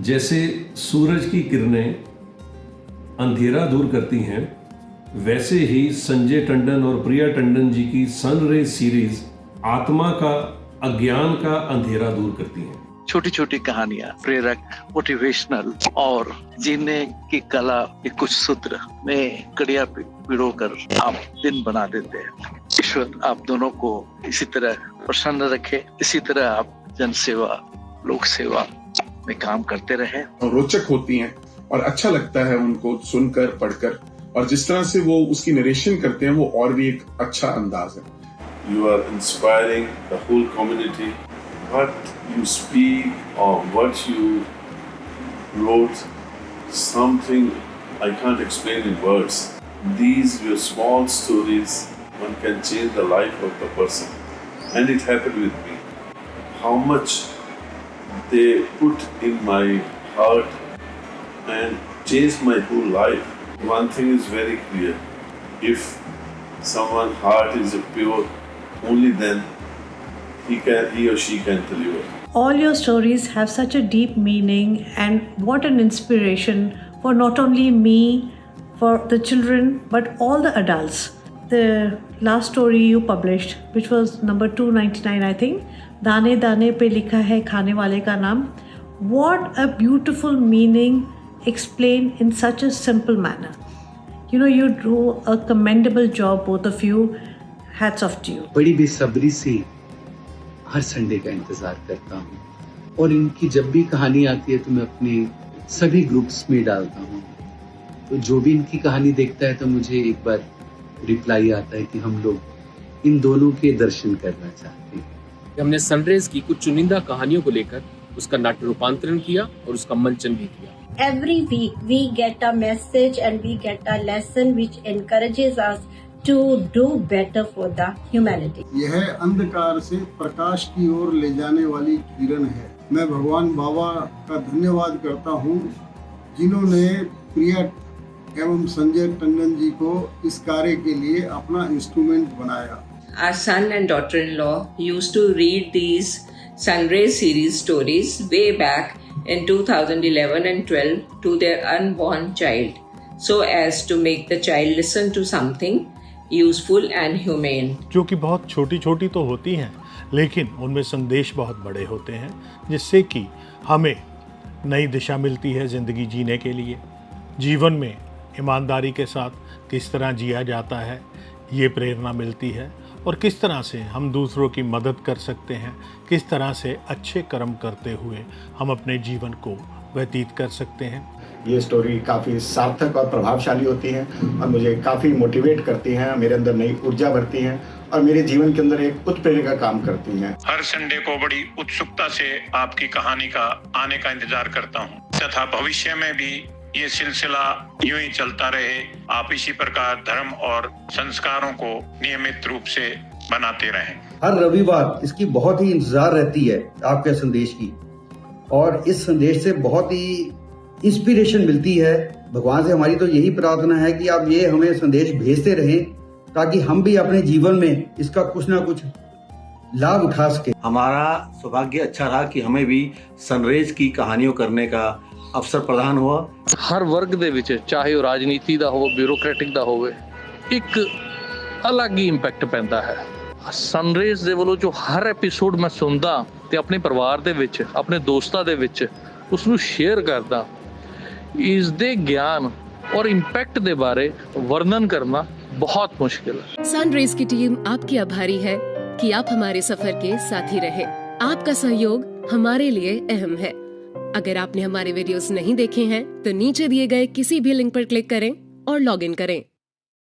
जैसे सूरज की किरणें अंधेरा दूर करती हैं, वैसे ही संजय टंडन और प्रिया टंडन जी की सनरेज सीरीज आत्मा का, अज्ञान का अंधेरा दूर करती हैं। छोटी छोटी कहानियां, प्रेरक, मोटिवेशनल और जीने की कला के कुछ सूत्र में कड़िया पिरो कर आप दिन बना देते हैं। ईश्वर आप दोनों को इसी तरह प्रसन्न रखे, इसी तरह आप जन सेवा, लोक सेवा में काम करते रहे। रोचक होती हैं और अच्छा लगता है उनको सुनकर, पढ़कर, और जिस तरह से वो उसकी नरेशन करते हैं वो और भी एक अच्छा अंदाज है। You are inspiring the whole community. What you speak or what you wrote, something I can't explain in words. These were small stories. One can change the life of the person. And it happened with me. How much they put in my heart and changed my whole life. One thing is very clear. If someone's heart is pure, only then he or she can deliver. All your stories have such a deep meaning, and what an inspiration for not only me, for the children, but all the adults. The last story you published, which was number 299, I think, दाने दाने पे लिखा है खाने वाले का नाम. What a beautiful meaning explained in such a simple manner. You know, you do a commendable job, both of you. Hats off to you. बड़ी बेसब्री से हर संडे का इंतजार करता हूँ, और इनकी जब भी कहानी आती है तो मैं अपने सभी ग्रुप्स में डालता हूँ। तो जो भी इनकी कहानी देखता है तो मुझे एक बार रिप्लाई आता है कि हम लोग इन दोनों के दर्शन करना चाहते हैं। हमने सनरेज की कुछ चुनिंदा कहानियों को लेकर उसका नाट्य रूपांतरण किया और उसका मंचन भी किया। Every week we get a message and we get a lesson which encourages us to do better for the humanity. यह अंधकार से प्रकाश की ओर ले जाने वाली किरण है। मैं भगवान बाबा का धन्यवाद करता हूँ जिन्होंने प्रिया एवं संजय टंडन जी को इस कार्य के लिए अपना इंस्ट्रूमेंट बनाया। Our son and daughter-in-law used to read these Sunrays series stories way back in 2011 and 12 to their unborn child, so as to make the child listen to something useful and humane. जो कि बहुत छोटी छोटी तो होती हैं, लेकिन उनमें संदेश बहुत बड़े होते हैं, जिससे कि हमें नई दिशा मिलती है ज़िंदगी जीने के लिए। जीवन में ईमानदारी के साथ किस तरह जिया जाता है, ये प्रेरणा मिलती है, और किस तरह से हम दूसरों की मदद कर सकते हैं, किस तरह से अच्छे कर्म करते हुए हम अपने जीवन को व्यतीत कर सकते हैं। ये स्टोरी काफ़ी सार्थक और प्रभावशाली होती है और मुझे काफ़ी मोटिवेट करती हैं, मेरे अंदर नई ऊर्जा भरती हैं और मेरे जीवन के अंदर एक उत्प्रेरक का काम करती हैं। हर संडे को बड़ी उत्सुकता से आपकी कहानी का आने का इंतजार करता हूँ तथा भविष्य में भी ये सिलसिला यूं ही चलता रहे। आप इसी प्रकार धर्म और संस्कारों को नियमित रूप से बनाते रहें। हर रविवार इसकी बहुत ही इंतजार रहती है आपके संदेश की, और इस संदेश से बहुत ही इंस्पिरेशन मिलती है। भगवान से हमारी तो यही प्रार्थना है कि आप ये हमें संदेश भेजते रहें ताकि हम भी अपने जीवन में इसका कुछ ना कुछ लाभ उठा सके। हमारा सौभाग्य अच्छा रहा कि हमें भी सनरेज की कहानियों करने का अवसर प्रदान हुआ। हर वर्ग ਦੇ ਵਿੱਚ ਚਾਹੇ ਉਹ ਰਾਜਨੀਤੀ ਦਾ ਹੋਵੇ, ਬਿਊਰੋਕ੍ਰੈਟਿਕ ਦਾ ਹੋਵੇ, ਇੱਕ ਅਲੱਗ ਹੀ ਇੰਪੈਕਟ ਪੈਂਦਾ ਹੈ। ਸਨਰੇਜ਼ ਦੇ ਵੱਲੋਂ ਜੋ ਹਰ ਐਪੀਸੋਡ ਮੈਂ ਸੁਣਦਾ ਤੇ ਆਪਣੇ ਪਰਿਵਾਰ ਦੇ ਵਿੱਚ, ਆਪਣੇ ਦੋਸਤਾਂ ਦੇ ਵਿੱਚ ਉਸ ਨੂੰ ਸ਼ੇਅਰ ਕਰਦਾ, ਇਸ ਦੇ ਗਿਆਨ और इम्पैक्ट के बारे वर्णन करना बहुत मुश्किल है। सनरेज की टीम आपकी आभारी है कि आप हमारे सफर के साथी रहे। आपका सहयोग हमारे लिए अहम है। अगर आपने हमारे वीडियोस नहीं देखे हैं तो नीचे दिए गए किसी भी लिंक पर क्लिक करें और लॉग इन करें।